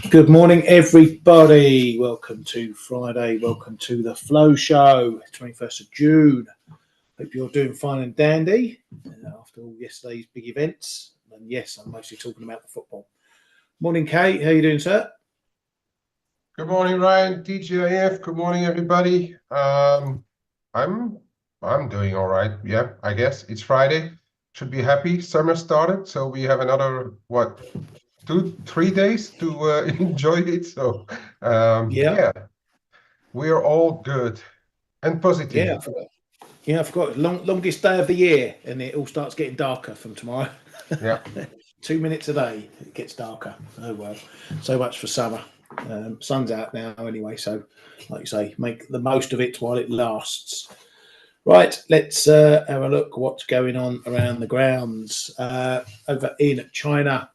Good morning, everybody. Welcome to Friday. Welcome to the Flow Show, 21st of June. Hope you're doing fine and dandy after all yesterday's big events. And yes, I'm mostly talking about the football. Morning, Kate. How you doing, sir? Good morning, Ryan. TGIF. Good morning, everybody. I'm doing all right. Yeah, I guess it's Friday. Should be happy. Summer started, so we have another 2-3 days to enjoy it. So yeah, we are all good and positive. Yeah, I forgot. Longest day of the year, and it all starts getting darker from tomorrow. Yeah. 2 minutes a day, it gets darker. Oh well, so much for summer. Sun's out now anyway, so like you say, make the most of it while it lasts. Right, let's have a look what's going on around the grounds. Over in China,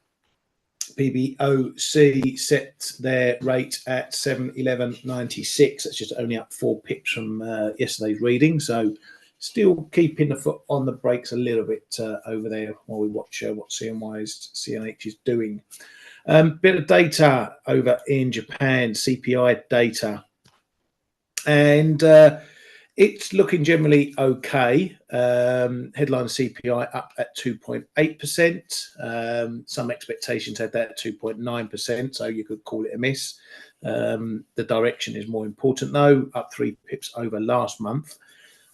PBOC set their rate at 711.96. That's just only up 4 pips from yesterday's reading, so still keeping the foot on the brakes a little bit over there while we watch what CNH is doing. Bit of data over in Japan, CPI data, and it's looking generally okay. Headline CPI up at 2.8%. Some expectations had that at 2.9%, so you could call it a miss. The direction is more important, though, up 3 pips over last month.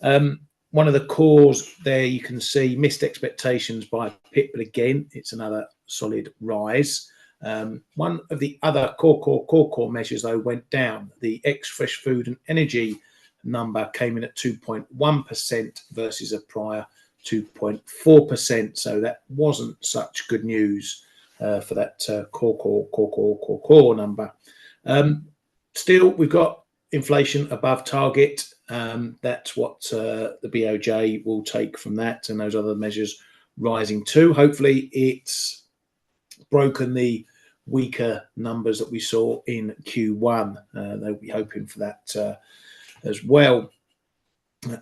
One of the cores there, you can see missed expectations by a pip, but again, it's another solid rise. One of the other core measures, though, went down. The ex-fresh food and energy number came in at 2.1% versus a prior 2.4%. So that wasn't such good news for that core number. Still, we've got inflation above target. That's what the BOJ will take from that, and those other measures rising too. Hopefully, it's broken the weaker numbers that we saw in Q1. They'll be hoping for that as well.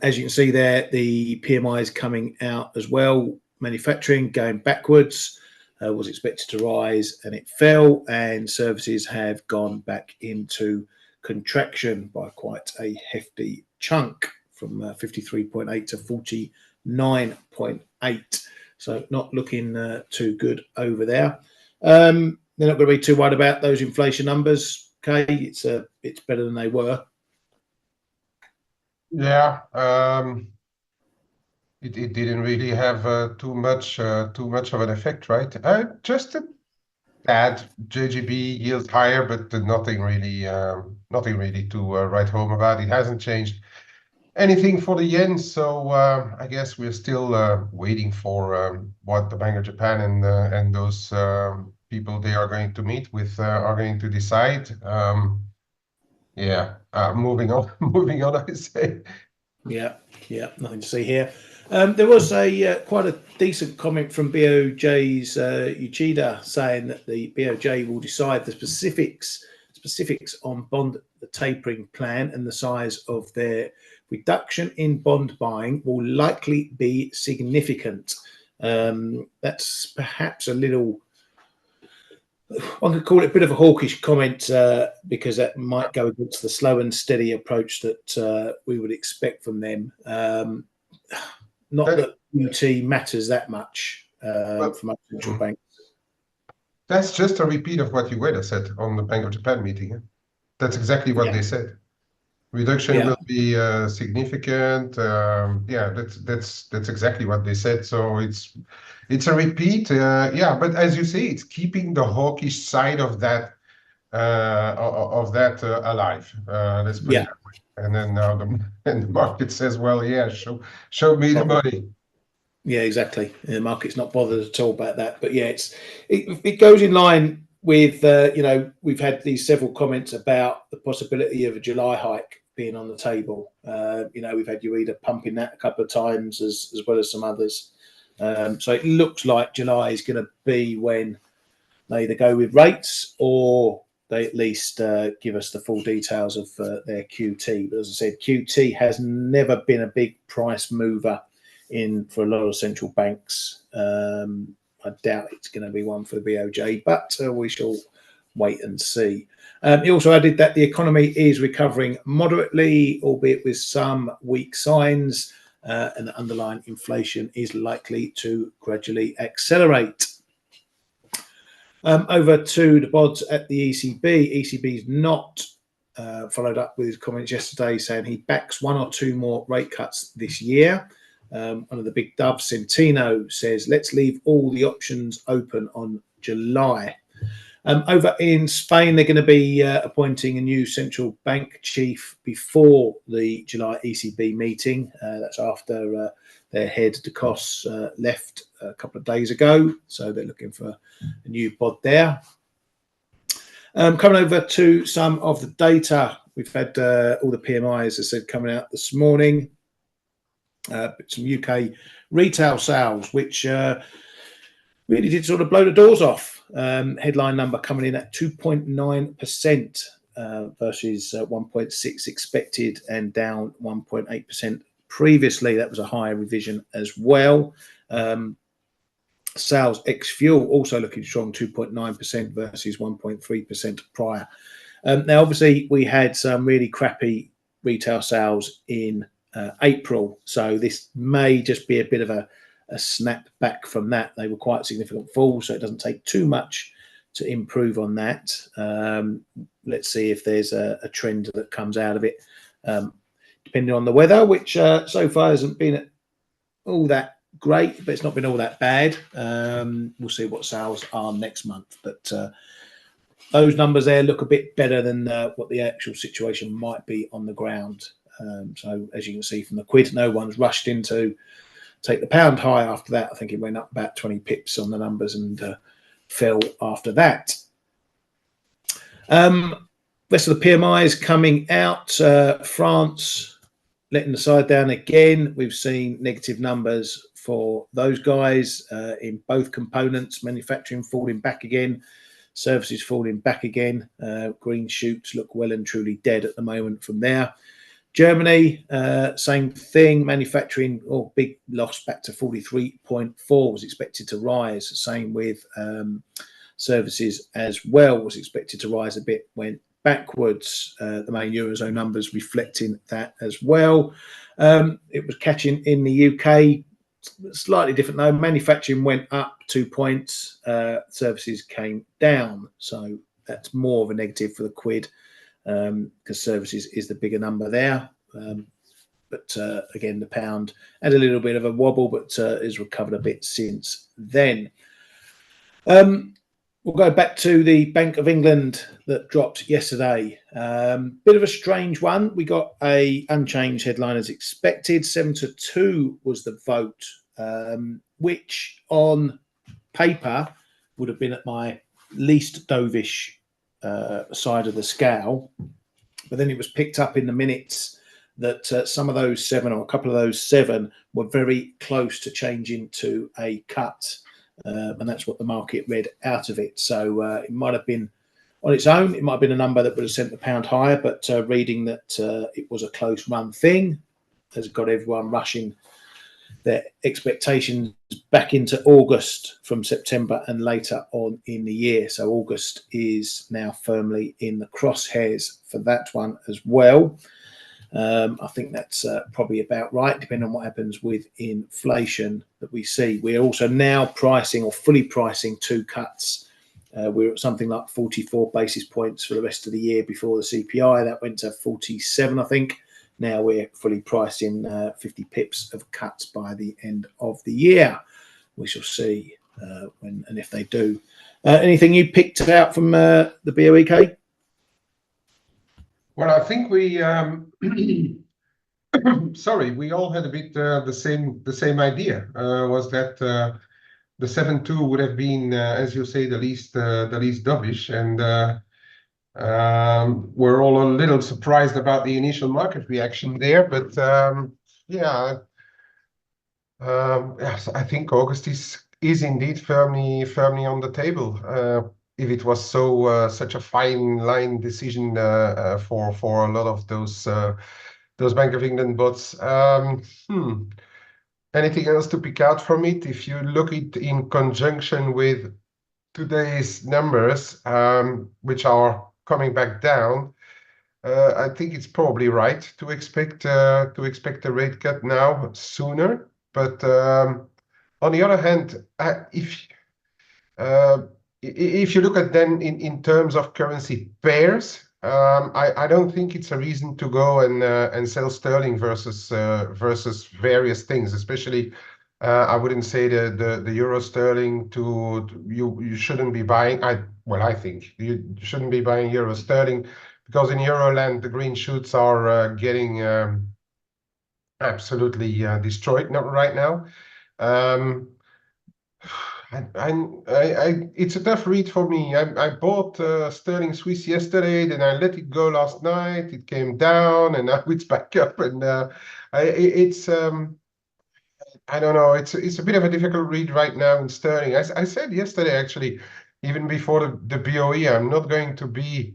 As you can see there, the PMI is coming out as well. Manufacturing going backwards, was expected to rise and it fell, and services have gone back into contraction by quite a hefty chunk from 53.8 to 49.8. So not looking too good over there. They're not going to be too worried about those inflation numbers. Okay, it's better than they were. Yeah, it didn't really have too much of an effect, right? Just a tad JGB yield higher, but nothing really to write home about. It hasn't changed anything for the yen, so I guess we're still waiting for what the Bank of Japan and those people they are going to meet with are going to decide. Yeah, moving on, I say. Yeah, nothing to see here. There was quite a decent comment from BOJ's Uchida saying that the BOJ will decide the specifics on bond tapering plan, and the size of their reduction in bond buying will likely be significant. That's perhaps a little, one could call it a bit of a hawkish comment because that might go against the slow and steady approach that we would expect from them. Not that UT matters that much from our central bank. That's just a repeat of what Ueda said on the Bank of Japan meeting. That's exactly what they said. Reduction will be significant. Yeah, that's exactly what they said. So it's a repeat. Yeah, but as you say, it's keeping the hawkish side of that alive. Let's put it that way. And then now the market says, well, yeah, show me the money. Yeah, exactly. The market's not bothered at all about that. But yeah, it goes in line with we've had these several comments about the possibility of a July hike being on the table. We've had Ueda pumping that a couple of times as well as some others. So it looks like July is going to be when they either go with rates or they at least give us the full details of their QT. But as I said, QT has never been a big price mover for a lot of central banks. I doubt it's going to be one for the BOJ, but we shall wait and see. He also added that the economy is recovering moderately, albeit with some weak signs, and the underlying inflation is likely to gradually accelerate. Over to the BODs at the ECB. ECB's not followed up with his comments yesterday, saying he backs 1 or 2 more rate cuts this year. One of the big doves, Centeno, says, let's leave all the options open on July. Over in Spain, they're going to be appointing a new central bank chief before the July ECB meeting. That's after their head, De Cos, left a couple of days ago. So they're looking for a new bod there. Coming over to some of the data, we've had all the PMIs, as I said, coming out this morning. Some UK retail sales, which really did sort of blow the doors off. Headline number coming in at 2.9% versus 1.6 expected and down 1.8% previously. That was a higher revision as well. Sales ex-fuel also looking strong, 2.9% versus 1.3% prior. Now, obviously, we had some really crappy retail sales in April, so this may just be a bit of a snap back from that. They were quite significant falls, so it doesn't take too much to improve on that. Let's see if there's a trend that comes out of it, depending on the weather, which so far hasn't been all that great, but it's not been all that bad. We'll see what sales are next month, but those numbers there look a bit better than what the actual situation might be on the ground. So as you can see from the quid, no one's rushed into take the pound high after that. I think it went up about 20 pips on the numbers and fell after that. Rest of the PMIs coming out. France letting the side down again. We've seen negative numbers for those guys in both components. Manufacturing falling back again. Services falling back again. Green shoots look well and truly dead at the moment from there. Germany, same thing. Manufacturing, big loss back to 43.4, was expected to rise. Same with services as well, was expected to rise a bit, went backwards. The main Eurozone numbers reflecting that as well. It was catching in the UK, slightly different though. Manufacturing went up 2 points, services came down. So that's more of a negative for the quid, because services is the bigger number there. But again, the pound had a little bit of a wobble, but has recovered a bit since then. We'll go back to the Bank of England that dropped yesterday. Bit of a strange one. We got a unchanged headline as expected. 7-2 was the vote, which on paper would have been at my least dovish side of the scale, but then it was picked up in the minutes that some of those 7, or a couple of those 7, were very close to changing to a cut, and that's what the market read out of it. So it might have been on its own, it might have been a number that would have sent the pound higher, but reading that it was a close run thing has got everyone rushing their expectations back into August from September and later on in the year. So August is now firmly in the crosshairs for that one as well. I think that's probably about right, depending on what happens with inflation that we see. We're also now pricing, or fully pricing, 2 cuts. We're at something like 44 basis points for the rest of the year before the CPI. That went to 47, I think. Now we're fully pricing 50 pips of cuts by the end of the year. We shall see when and if they do. Anything you picked out from the BOE, Kate? Well, I think we sorry, we all had a bit the same idea. Was that the 7-2 would have been, as you say, the least dovish, and we're all a little surprised about the initial market reaction there, but yeah, yes, I think August is indeed firmly on the table. If it was such a fine line decision for a lot of those Bank of England bots. Anything else to pick out from it? If you look it in conjunction with today's numbers, which are coming back down, I think it's probably right to expect a rate cut now sooner. But on the other hand, if you look at then in terms of currency pairs, I don't think it's a reason to go and sell sterling versus various things, especially. I wouldn't say the euro sterling you shouldn't be buying. I think you shouldn't be buying euro sterling because in Euroland the green shoots are getting absolutely destroyed right now. It's a tough read for me. I bought sterling Swiss yesterday, then I let it go last night. It came down, and now it's back up. And it's I don't know. It's a bit of a difficult read right now in sterling. I said yesterday, actually, even before the BOE, I'm not going to be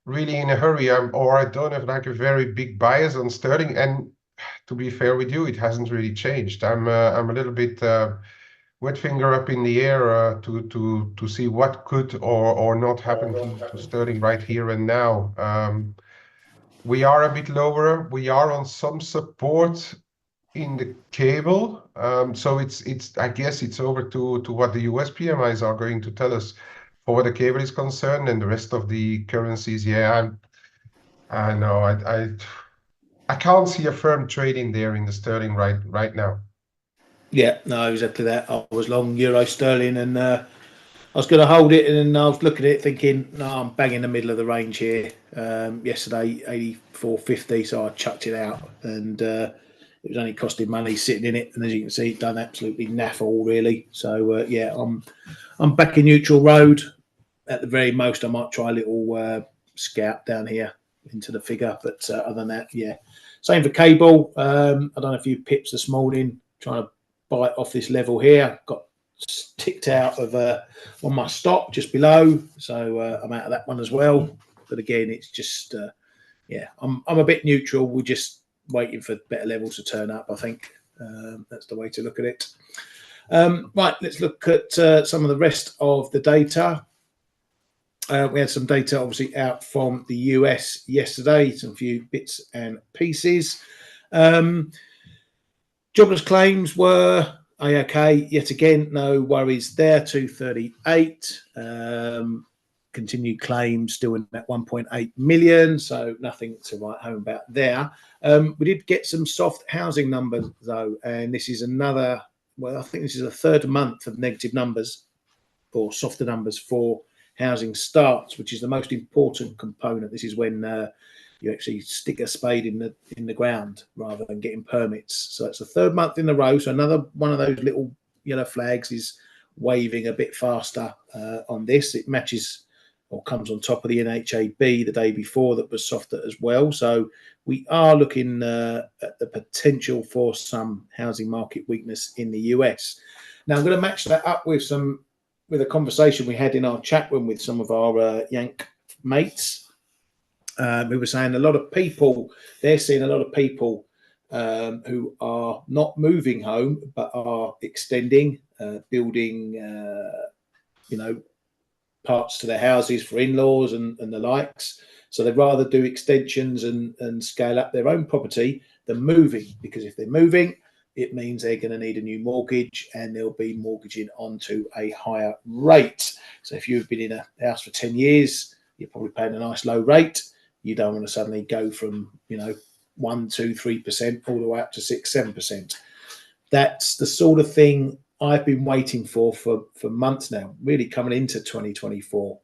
really in a hurry. Or I don't have like a very big bias on sterling. And to be fair with you, it hasn't really changed. I'm a little bit wet finger up in the air to see what could or not happen to sterling right here and now. We are a bit lower. We are on some support in the cable. So it's I guess it's over to what the US PMIs are going to tell us for what the cable is concerned, and the rest of the currencies. Yeah, I know I can't see a firm trade in there in the sterling right now. Yeah, no, exactly that. I was long euro sterling, and I was going to hold it, and then I was looking at it thinking, no, I'm bang in the middle of the range here. Yesterday, 84.50, so I chucked it out, and it was only costing money sitting in it. And as you can see, it done absolutely naff all really. So yeah, I'm back in neutral road. At the very most, I might try a little scout down here into the figure, but other than that, yeah. Same for cable. I done a few pips this morning, trying to bite off this level here. Got ticked out of on my stop just below, so I'm out of that one as well. But again, it's just yeah, I'm a bit neutral. We're just waiting for better levels to turn up. I think that's the way to look at it. Right, let's look at some of the rest of the data. We had some data obviously out from the US yesterday, some few bits and pieces. Jobless claims were okay. Yet again, no worries there. 238. Continued claims still in that 1.8 million, so nothing to write home about there. We did get some soft housing numbers though, and this is another. Well, I think this is the third month of negative numbers or softer numbers for housing starts, which is the most important component. This is when you actually stick a spade in the ground rather than getting permits. So it's the third month in a row. So another one of those little yellow flags is waving a bit faster on this. It matches or comes on top of the NHAB the day before that was softer as well. So we are looking at the potential for some housing market weakness in the US. Now I'm going to match that up with a conversation we had in our chat room with some of our Yank mates. We were saying a lot of people, they're seeing a lot of people who are not moving home, but are extending, building, parts to their houses for in-laws and the likes. So they'd rather do extensions and scale up their own property than moving, because if they're moving, it means they're going to need a new mortgage and they'll be mortgaging onto a higher rate. So if you've been in a house for 10 years, you're probably paying a nice low rate. You don't want to suddenly go from, 1, 2, 3% all the way up to 6, 7%. That's the sort of thing I've been waiting for months now, really coming into 2024,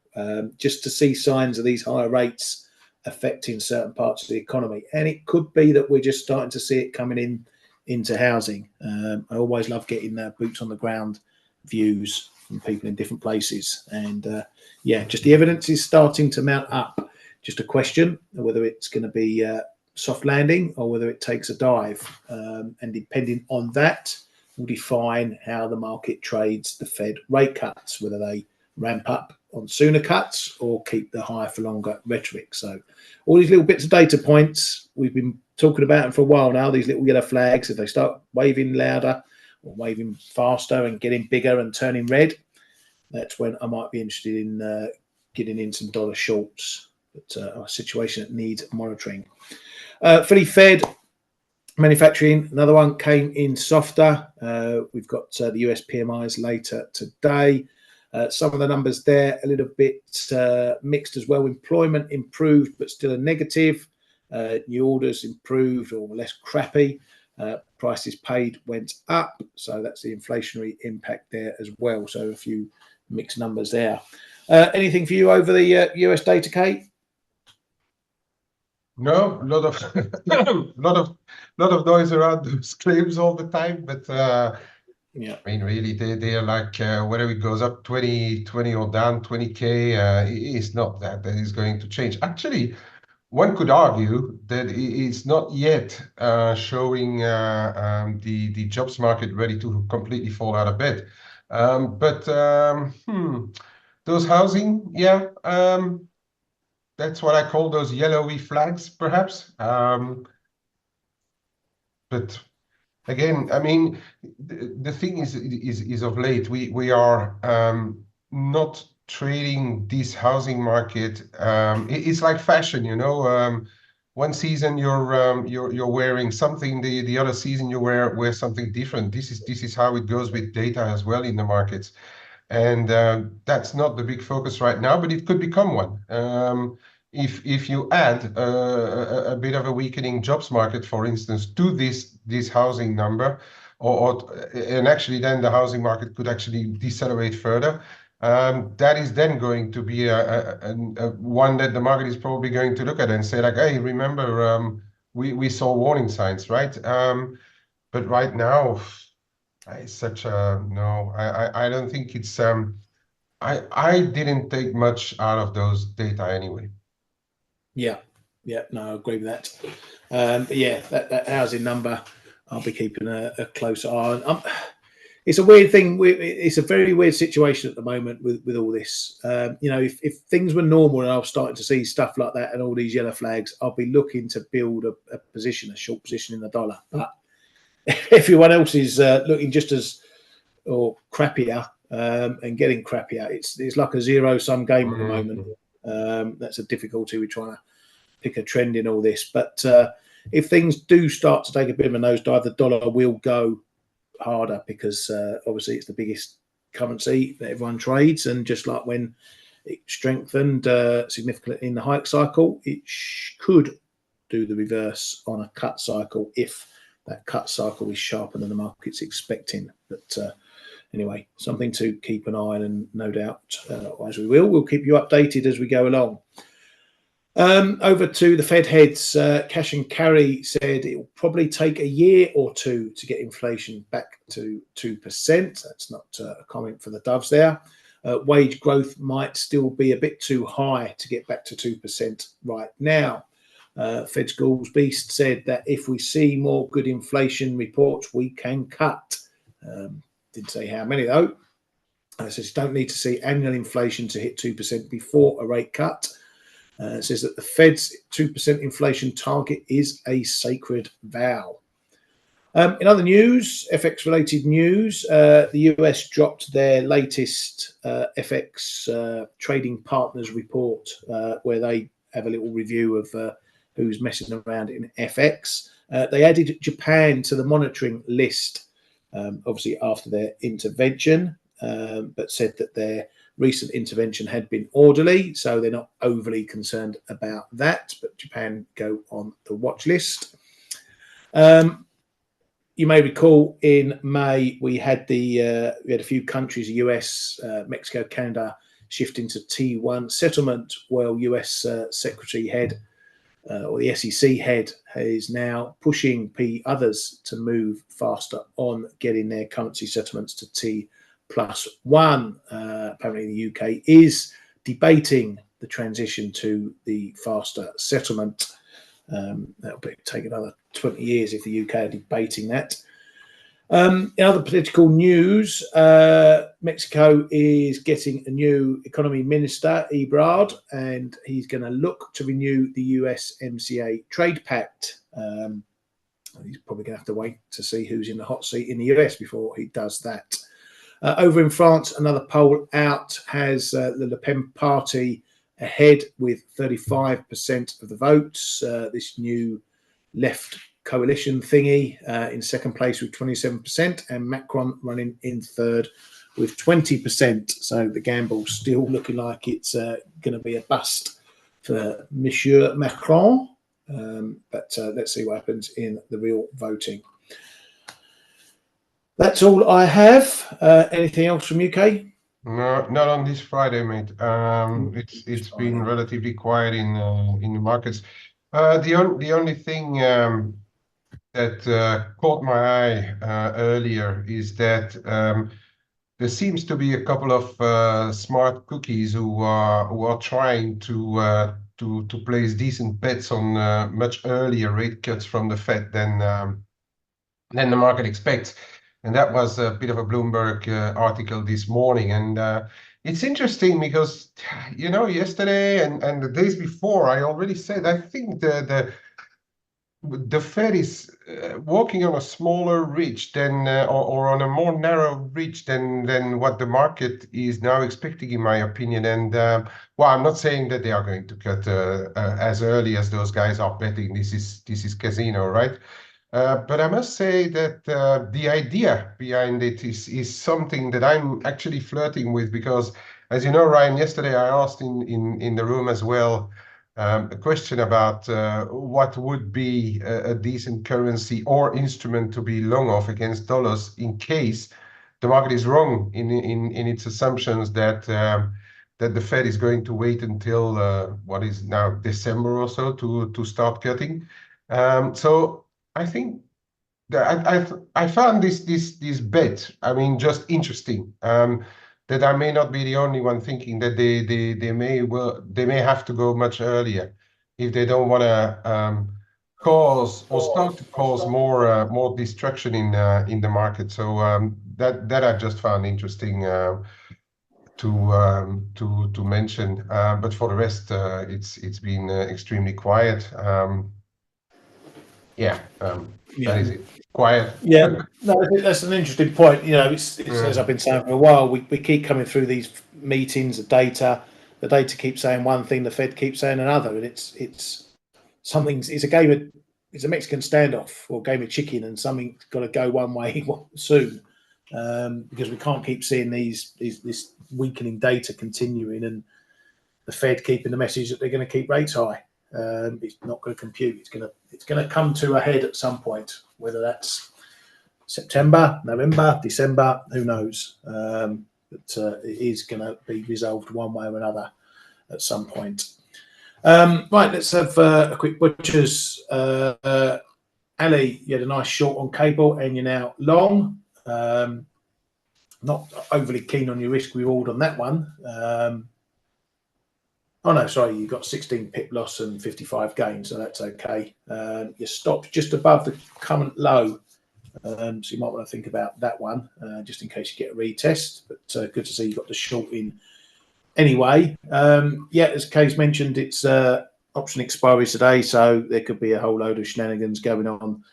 just to see signs of these higher rates affecting certain parts of the economy. And it could be that we're just starting to see it coming into housing. I always love getting boots on the ground views from people in different places. And yeah, just the evidence is starting to mount up. Just a question of whether it's going to be soft landing or whether it takes a dive. And depending on that, will define how the market trades the Fed rate cuts, whether they ramp up on sooner cuts or keep the higher for longer rhetoric. So all these little bits of data points, we've been talking about them for a while now, these little yellow flags, if they start waving louder or waving faster and getting bigger and turning red, that's when I might be interested in getting in some dollar shorts. But a situation that needs monitoring. Fully Fed manufacturing, another one, came in softer. We've got the US PMIs later today. Some of the numbers there a little bit mixed as well. Employment improved, but still a negative. New orders improved or less crappy. Prices paid went up, so that's the inflationary impact there as well. So a few mixed numbers there. Anything for you over the US data, Kate? No, lot of noise around those claims all the time, but yeah, I mean, really, they are like whether it goes up 20 or down 20K, it's not that is going to change. Actually, one could argue that it's not yet showing the jobs market ready to completely fall out of bed. Those housing, yeah. That's what I call those yellowy flags, perhaps. But again, I mean, the thing is of late we are not trading this housing market. It's like fashion, you know. One season you're wearing something, the other season you wear something different. This is how it goes with data as well in the markets. And that's not the big focus right now, but it could become one. If you add a bit of a weakening jobs market, for instance, to this housing number, and actually then the housing market could actually decelerate further, that is then going to be a one that the market is probably going to look at and say like, hey, remember, we saw warning signs, right? But right now, it's such a no. I don't think it's I didn't take much out of those data anyway. Yeah, no, I agree with that. But yeah, that housing number, I'll be keeping a close eye on. It's a weird thing. It's a very weird situation at the moment with all this. You know, if things were normal and I was starting to see stuff like that and all these yellow flags, I'll be looking to build a position, a short position in the dollar. But everyone else is looking just as or crappier and getting crappier. It's like a zero-sum game at the moment. That's a difficulty. We're trying to pick a trend in all this. But if things do start to take a bit of a nosedive, the dollar will go harder because obviously it's the biggest currency that everyone trades. And just like when it strengthened significantly in the hike cycle, it could do the reverse on a cut cycle if that cut cycle is sharper than the market's expecting. But anyway, something to keep an eye on, and no doubt, as we'll keep you updated as we go along. Over to the Fed heads, Cash and Carry said it will probably take a year or two to get inflation back to 2%. That's not a comment for the doves there. Wage growth might still be a bit too high to get back to 2% right now. Fed's Gould's Beast said that if we see more good inflation reports, we can cut. Didn't say how many though. Says you don't need to see annual inflation to hit 2% before a rate cut. Says that the Fed's 2% inflation target is a sacred vow. In other news, FX-related news, the US dropped their latest FX trading partners report, where they have a little review of who's messing around in FX. They added Japan to the monitoring list, obviously after their intervention, but said that their recent intervention had been orderly, so they're not overly concerned about that, but Japan go on the watch list. You may recall in May we had a few countries, US, Mexico, Canada, shifting to T1 settlement. Well, US Secretary head or the SEC head is now pushing others to move faster on getting their currency settlements to T+1. Apparently the UK is debating the transition to the faster settlement. That'll take another 20 years if the UK are debating that. In other political news, Mexico is getting a new economy minister, Ebrard, and he's going to look to renew the USMCA trade pact. He's probably going to have to wait to see who's in the hot seat in the US before he does that. Over in France, another poll out has the Le Pen party ahead with 35% of the votes. This new left coalition thingy in second place with 27%, and Macron running in third with 20%. So the gamble's still looking like it's going to be a bust for Monsieur Macron. But let's see what happens in the real voting. That's all I have. Anything else from UK? No, not on this Friday, mate. It's been relatively quiet in the markets. The only thing that caught my eye earlier is that there seems to be a couple of smart cookies who are trying to place decent bets on much earlier rate cuts from the Fed than the market expects. And that was a bit of a Bloomberg article this morning. And it's interesting because, you know, yesterday and the days before, I already said, I think the Fed is walking on a smaller ridge than, or on a more narrow ridge than what the market is now expecting, in my opinion. And well, I'm not saying that they are going to cut as early as those guys are betting. This is casino, right? But I must say that the idea behind it is something that I'm actually flirting with, because, as you know, Ryan, yesterday I asked in the room as well a question about what would be a decent currency or instrument to be long off against dollars in case the market is wrong in its assumptions that the Fed is going to wait until what is now December or so to start cutting. So I think that I found this bet, I mean, just interesting. That I may not be the only one thinking that they may have to go much earlier if they don't want to cause or start to cause more destruction in the market. So that I just found interesting to mention. But for the rest, it's been extremely quiet. Yeah, that is it. Quiet. Yeah, no, I think that's an interesting point. You know, it's as I've been saying for a while, we keep coming through these meetings, the data keeps saying one thing, the Fed keeps saying another, and it's a game of, it's a Mexican standoff or game of chicken, and something's got to go one way soon, because we can't keep seeing this weakening data continuing, and the Fed keeping the message that they're going to keep rates high. It's not going to compute. It's going to come to a head at some point, whether that's September, November, December, who knows? But it is going to be resolved one way or another at some point. Right, let's have a quick butchers. Ali, you had a nice short on cable, and you're now long. Not overly keen on your risk reward on that one. Oh no, sorry, you got 16 pip loss and 55 gains, so that's okay. You stopped just above the current low, so you might want to think about that one, just in case you get a retest. But good to see you got the short in anyway. Yeah, as Kay's mentioned, it's option expiry today, so there could be a whole load of shenanigans going on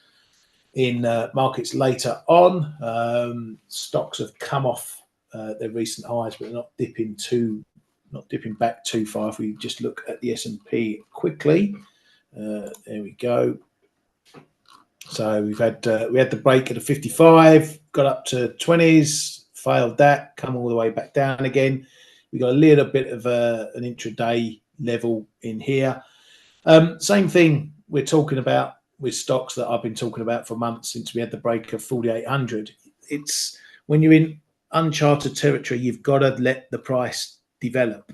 in markets later on. Stocks have come off their recent highs, but they're not dipping back too far. If we just look at the S&P quickly, there we go. So we had the break at a 55, got up to 20s, failed that, come all the way back down again. We got a little bit of an intraday level in here. Same thing we're talking about with stocks that I've been talking about for months since we had the break of 4,800. It's when you're in uncharted territory, you've got to let the price develop.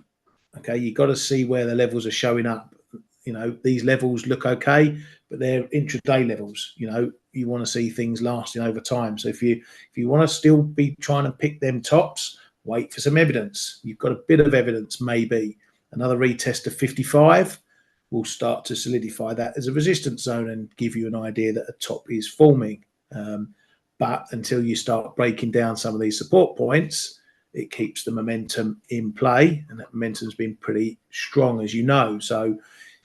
Okay, you've got to see where the levels are showing up. You know, these levels look okay, but they're intraday levels. You know, you want to see things lasting over time. So if you want to still be trying to pick them tops, wait for some evidence. You've got a bit of evidence, maybe another retest of 55 will start to solidify that as a resistance zone and give you an idea that a top is forming. But until you start breaking down some of these support points, it keeps the momentum in play, and that momentum's been pretty strong, as you know. So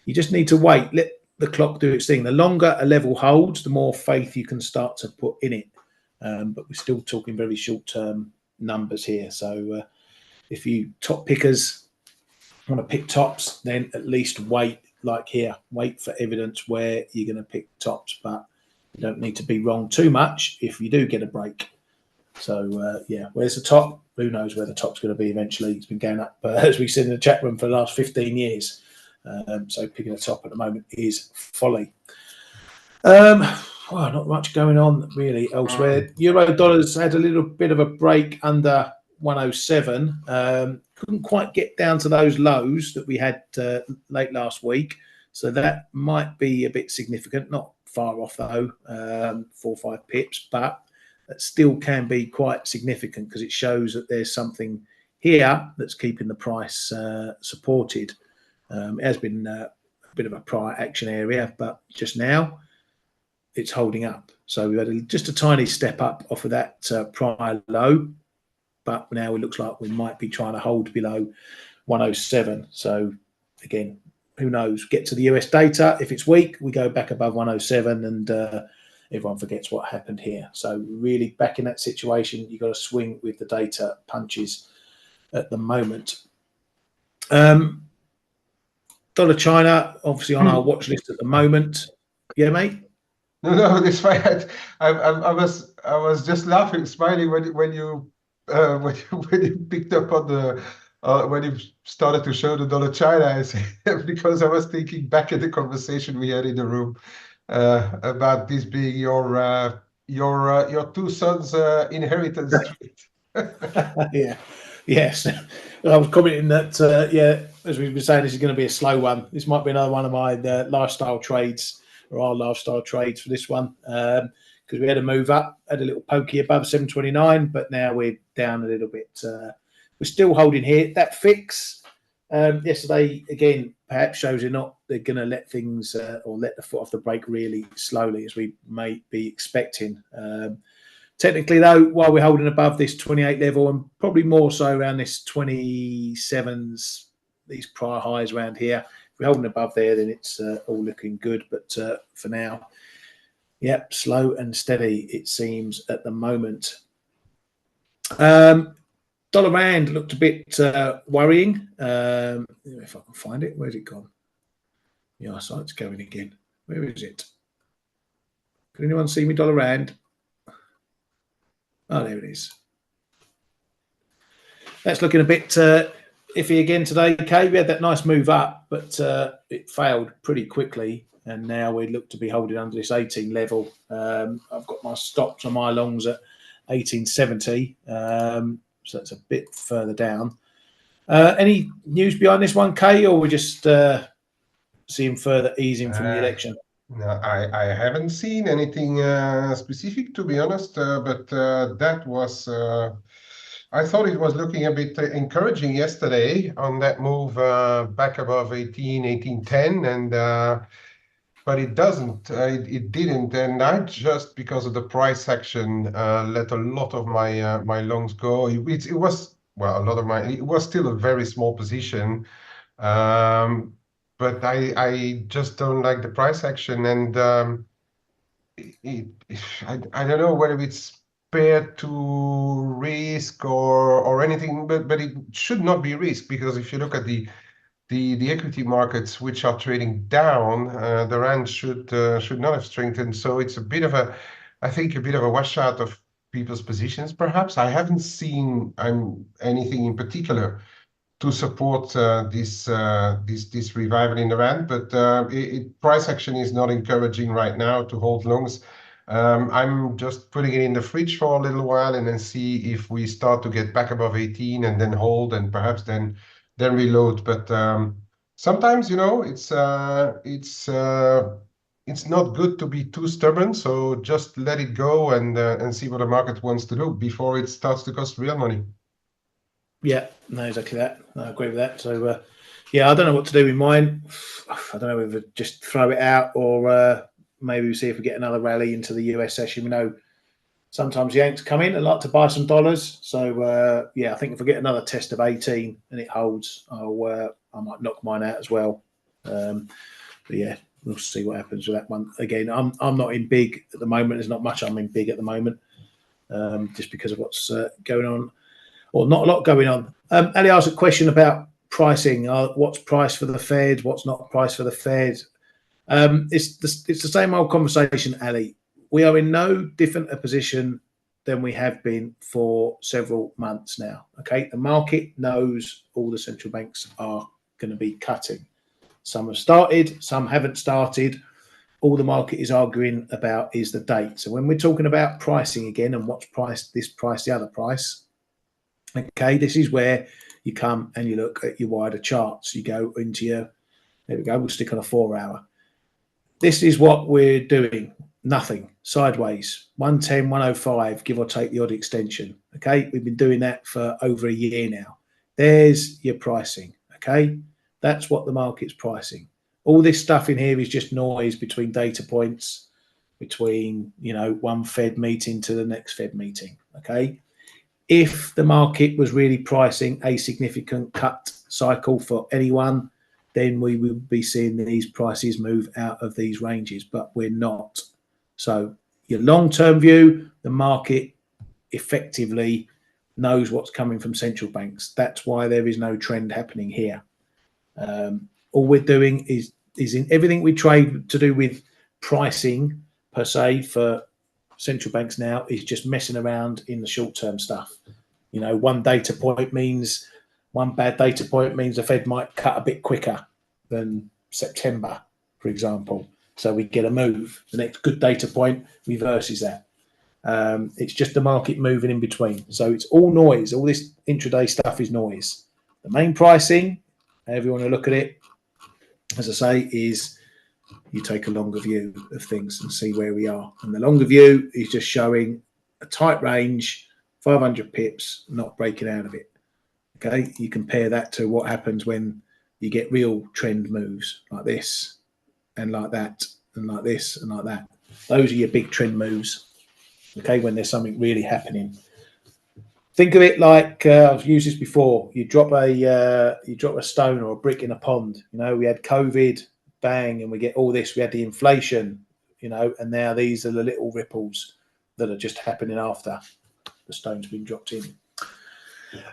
you just need to wait, let the clock do its thing. The longer a level holds, the more faith you can start to put in it. But we're still talking very short term numbers here. So if you top pickers want to pick tops, then at least wait, like here, wait for evidence where you're going to pick tops, but you don't need to be wrong too much if you do get a break. So yeah, where's the top? Who knows where the top's going to be eventually? It's been going up, as we said in the chat room, for the last 15 years. So picking a top at the moment is folly. Well, not much going on really elsewhere. Euro dollars had a little bit of a break under 107. Couldn't quite get down to those lows that we had late last week. So that might be a bit significant. Not far off though, 4 or 5 pips, but that still can be quite significant because it shows that there's something here that's keeping the price supported. It has been a bit of a prior action area, but just now it's holding up. So we had just a tiny step up off of that prior low, but now it looks like we might be trying to hold below 107. So again, who knows? Get to the US data. If it's weak, we go back above 107 and everyone forgets what happened here. So really back in that situation, you've got to swing with the data punches at the moment. Dollar China, obviously on our watch list at the moment. Yeah, mate? No, it's fine. I was just laughing, smiling when you picked up on the when you started to show the dollar China, because I was thinking back at the conversation we had in the room about this being your two sons' inheritance street. Yeah, yes. I was commenting that yeah, as we've been saying, this is going to be a slow one. This might be another one of my lifestyle trades, or our lifestyle trades for this one, because we had a move up, had a little pokey above 729, but now we're down a little bit. We're still holding here. That fix yesterday again perhaps shows they're going to let things or let the foot off the brake really slowly, as we may be expecting. Technically, though, while we're holding above this 28 level, and probably more so around this 27s, these prior highs around here, if we're holding above there, then it's all looking good. But for now, yep, slow and steady, it seems, at the moment. Dollar Rand looked a bit worrying. If I can find it, where's it gone? Yeah, so it's going again. Where is it? Can anyone see me, Dollar Rand? Oh, there it is. That's looking a bit iffy again today, Kay. We had that nice move up, but it failed pretty quickly. And now we look to be holding under this 18 level. I've got my stops on my longs at 1870. So that's a bit further down. Any news behind this one, Kay, or we're just seeing further easing from the election? No, I haven't seen anything specific, to be honest, but that was, I thought it was looking a bit encouraging yesterday on that move back above 1810, and but it doesn't, it didn't, and I just, because of the price action, let a lot of my my longs go. It was, well, a lot of it was still a very small position. But I just don't like the price action, and I don't know whether it's fair to risk or anything, but it should not be risk, because if you look at the equity markets, which are trading down, the rand should not have strengthened. So it's a bit of a, I think, a bit of a washout of people's positions. Perhaps I haven't seen anything in particular to support this revival in the rand, but price action is not encouraging right now to hold longs. I'm just putting it in the fridge for a little while and then see if we start to get back above 18 and then hold, and perhaps then reload. But sometimes, you know, it's not good to be too stubborn. So just let it go and see what the market wants to do before it starts to cost real money. Yeah, no, exactly that. I agree with that. So, yeah, I don't know what to do with mine. I don't know whether just throw it out or maybe we see if we get another rally into the US session. We know sometimes the Yanks come in and like to buy some dollars. So, yeah, I think if we get another test of 18 and it holds, I might knock mine out as well. But yeah, we'll see what happens with that one. Again, I'm not in big at the moment. There's not much I'm in big at the moment, just because of what's going on or not a lot going on. Ali asked a question about pricing. What's price for the Fed? What's not price for the Fed? It's the same old conversation, Ali. We are in no different a position than we have been for several months now. Okay, the market knows all the central banks are going to be cutting. Some have started, some haven't started. All the market is arguing about is the date. So when we're talking about pricing again and what's priced, this price, the other price, okay, this is where you come and you look at your wider charts. You go into your, there we go, we'll stick on a 4 hour. This is what we're doing. Nothing, sideways, 110, 105, give or take the odd extension. Okay, we've been doing that for over a year now. There's your pricing. Okay, that's what the market's pricing. All this stuff in here is just noise between data points, between, you know, one Fed meeting to the next Fed meeting. Okay, if the market was really pricing a significant cut cycle for anyone, then we would be seeing these prices move out of these ranges, but we're not. So your long-term view, the market effectively knows what's coming from central banks. That's why there is no trend happening here. All we're doing is in everything we trade to do with pricing per se for central banks now is just messing around in the short-term stuff. You know, one bad data point means the Fed might cut a bit quicker than September, for example. So we get a move. The next good data point reverses that. It's just the market moving in between. So it's all noise. All this intraday stuff is noise. The main pricing, however you want to look at it, as I say, is you take a longer view of things and see where we are. And the longer view is just showing a tight range, 500 pips, not breaking out of it. Okay, you compare that to what happens when you get real trend moves like this and like that and like this and like that. Those are your big trend moves. Okay, when there's something really happening. Think of it like I've used this before. You drop a stone or a brick in a pond. You know, we had COVID, bang, and we get all this. We had the inflation, you know, and now these are the little ripples that are just happening after the stone's been dropped in.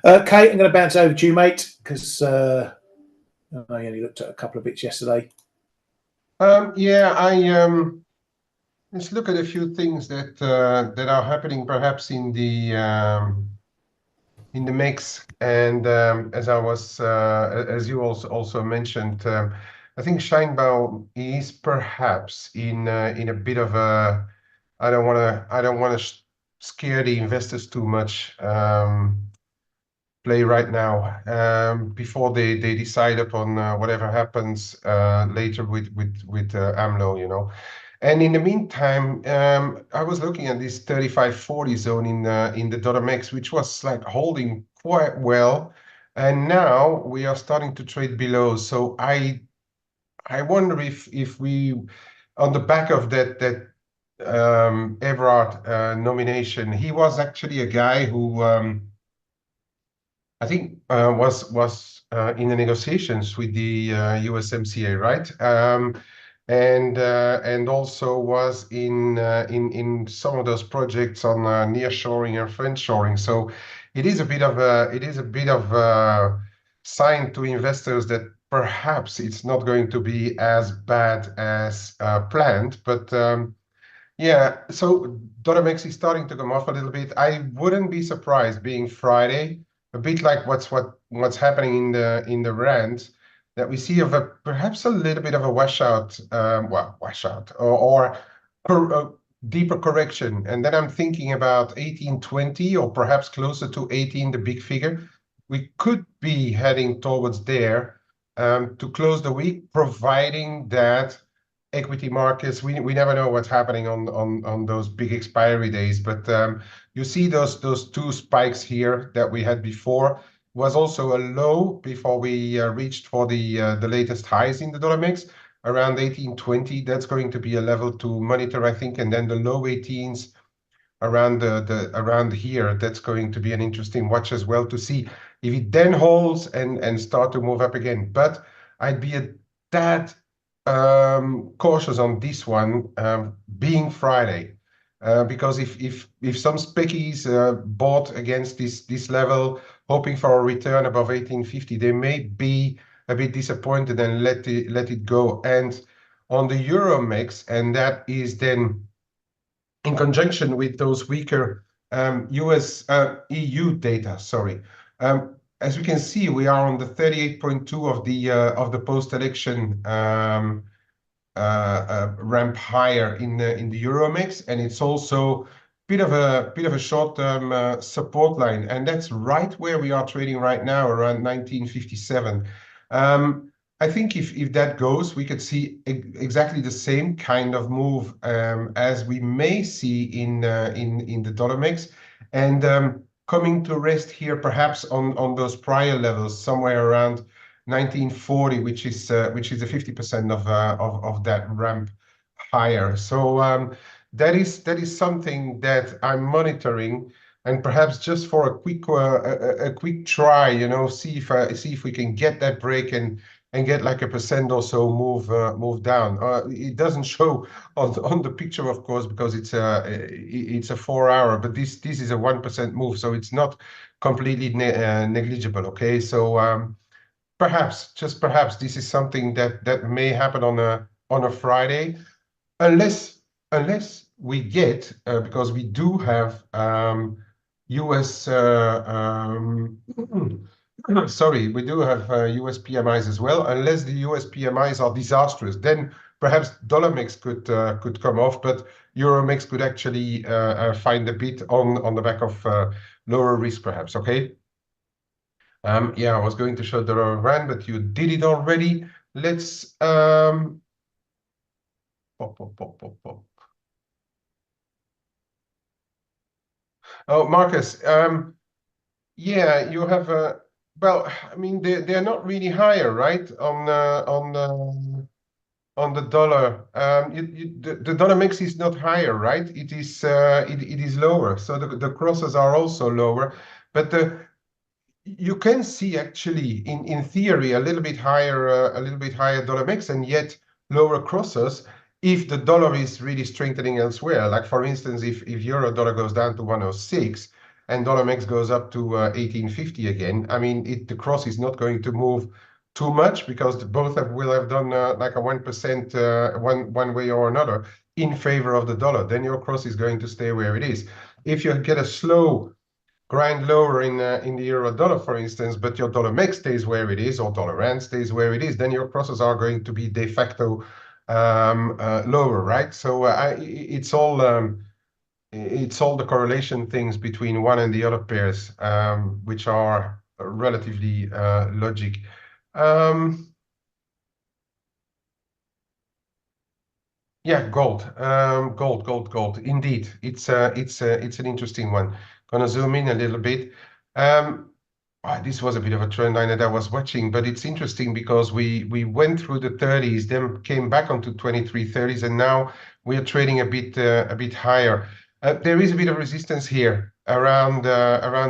Kate, I'm going to bounce over to you, mate, because I only looked at a couple of bits yesterday. Let's look at a few things that that are happening perhaps in the mix. And as you also mentioned, I think Scheinbau is perhaps in a bit of a, I don't want to scare the investors too much, play right now, before they decide upon whatever happens later with AMLO, you know. And in the meantime, I was looking at this 35.40 zone in the dollar mix, which was like holding quite well, and now we are starting to trade below. So I wonder if we, on the back of that Everard nomination, he was actually a guy who I think was in the negotiations with the USMCA, right? And also was in some of those projects on nearshoring and friendshoring. So it is a bit of a sign to investors that perhaps it's not going to be as bad as planned. But yeah, so dollar mix is starting to come off a little bit. I wouldn't be surprised, being Friday, a bit like what's happening in the rand, that we see perhaps a little bit of a washout, or a deeper correction. And then I'm thinking about 1820 or perhaps closer to 18, the big figure. We could be heading towards there to close the week, providing that equity markets, we never know what's happening on those big expiry days, but you see those two spikes here that we had before. Was also a low before we reached for the latest highs in the dollar mix around 1820. That's going to be a level to monitor, I think, and then the low 18s around around here. That's going to be an interesting watch as well to see if it then holds and start to move up again. But I'd be a tad cautious on this one, being Friday. because if some speckies bought against this level, hoping for a return above 1850, they may be a bit disappointed and let it go. And on the Euromex, and that is then in conjunction with those weaker EU data. Sorry. As we can see, we are on the 38.2 of the post-election ramp higher in the Euromex, and it's also bit of a short-term support line, and that's right where we are trading right now, around 1957. I think if that goes, we could see exactly the same kind of move as we may see in the dollar mix, and coming to rest here perhaps on those prior levels somewhere around 1940, which is a 50% of that ramp higher. So that is something that I'm monitoring, and perhaps just for a quick try, you know, see if we can get that break and get like 1% or so move down. It doesn't show on the picture, of course, because it's a 4-hour, but this is a 1% move, so it's not completely negligible. Okay, so perhaps, just perhaps, this is something that may happen on a Friday, unless we get because we do have US sorry, we do have US PMIs as well. Unless the US PMIs are disastrous, then perhaps dollar mix could come off, but euro mix could actually find a bit on the back of lower risk, perhaps. Okay. Yeah, I was going to show the rand, but you did it already. Let's pop. Oh, Marcus, yeah, you have well, I mean, they're not really higher, right? On the dollar, the dollar mix is not higher, right? It is it is lower. So the crosses are also lower, but you can see actually in theory a little bit higher dollar mix, and yet lower crosses if the dollar is really strengthening elsewhere. Like for instance, if euro dollar goes down to 106 and dollar mix goes up to 1850 again, I mean the cross is not going to move too much, because both will have done like a 1% one way or another in favor of the dollar. Then your cross is going to stay where it is. If you get a slow grind lower in the euro dollar, for instance, but your dollar mix stays where it is, or dollar rand stays where it is, then your crosses are going to be de facto lower, right? So it's all the correlation things between one and the other pairs, which are relatively logic. Yeah, gold. Indeed, it's an interesting one. Gonna zoom in a little bit. This was a bit of a trend line that I was watching, but it's interesting because we went through the 30s, then came back onto 2330s, and now we are trading a bit higher. There is a bit of resistance here around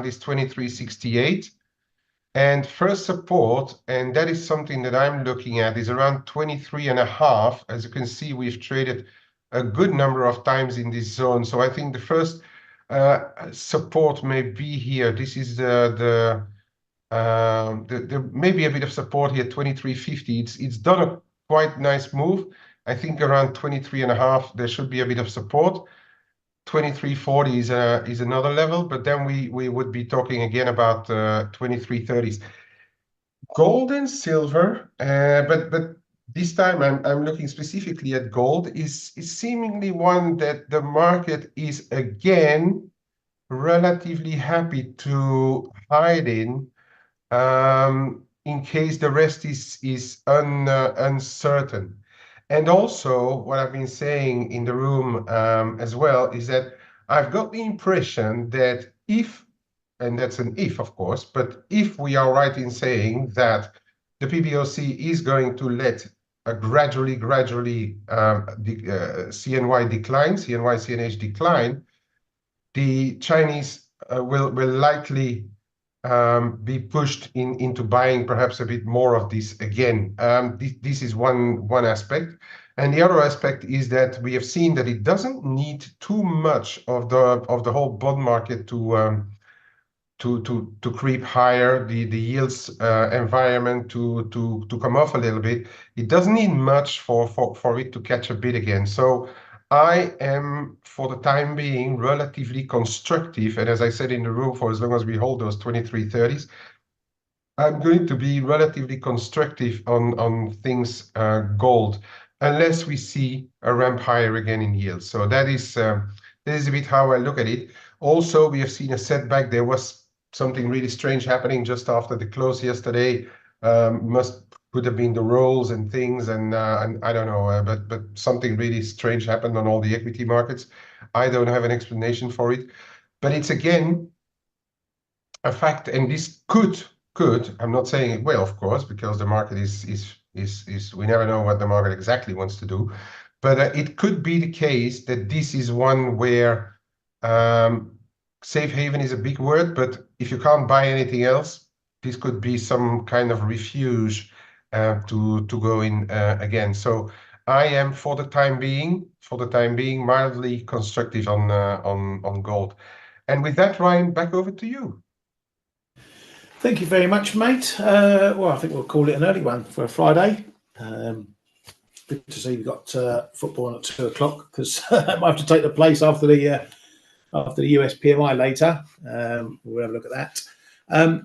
this 2368. And first support, and that is something that I'm looking at, is around 23.5. As you can see, we've traded a good number of times in this zone. So I think the first support may be here. This is the maybe a bit of support here, 2350. It's done a quite nice move. I think around 23.5, there should be a bit of support. 2340 is another level, but then we would be talking again about 2330s. Gold and silver, but this time I'm looking specifically at gold, is seemingly one that the market is again relatively happy to hide in case the rest is uncertain. And also, what I've been saying in the room as well is that I've got the impression that if, and that's an if, of course, but if we are right in saying that the PBOC is going to let a gradually CNY decline, CNH decline, the Chinese will likely be pushed into buying perhaps a bit more of this again. This is one aspect. And the other aspect is that we have seen that it doesn't need too much of the whole bond market to creep higher, the yields environment to come off a little bit. It doesn't need much for it to catch a bid again. So I am, for the time being, relatively constructive. And as I said in the room, for as long as we hold those 2330s, I'm going to be relatively constructive on things gold, unless we see a ramp higher again in yields. So that is a bit how I look at it. Also, we have seen a setback. There was something really strange happening just after the close yesterday. Could have been the rolls and things, and I don't know, but something really strange happened on all the equity markets. I don't have an explanation for it, but it's again a fact, and this could, I'm not saying it will, of course, because the market is we never know what the market exactly wants to do, but it could be the case that this is one where safe haven is a big word, but if you can't buy anything else, this could be some kind of refuge to go in again. So I am, for the time being, mildly constructive on gold. And with that, Ryan, back over to you. Thank you very much, mate. Well, I think we'll call it an early one for a Friday. Good to see we've got football on at 2 o'clock, because I might have to take the place after the US PMI later. We'll have a look at that.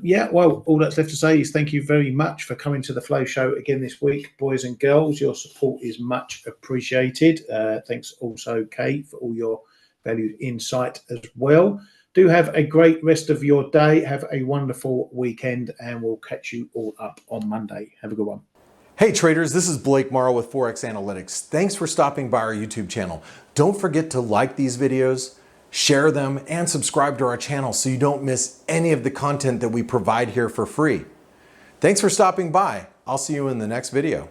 Yeah, well, all that's left to say is thank you very much for coming to the Flow Show again this week, boys and girls. Your support is much appreciated. Thanks also, Kate, for all your valued insight as well. Do have a great rest of your day. Have a wonderful weekend, and we'll catch you all up on Monday. Have a good one. Hey traders, this is Blake Morrow with ForexAnalytix. Thanks for stopping by our YouTube channel. Don't forget to like these videos, share them, and subscribe to our channel so you don't miss any of the content that we provide here for free. Thanks for stopping by. I'll see you in the next video.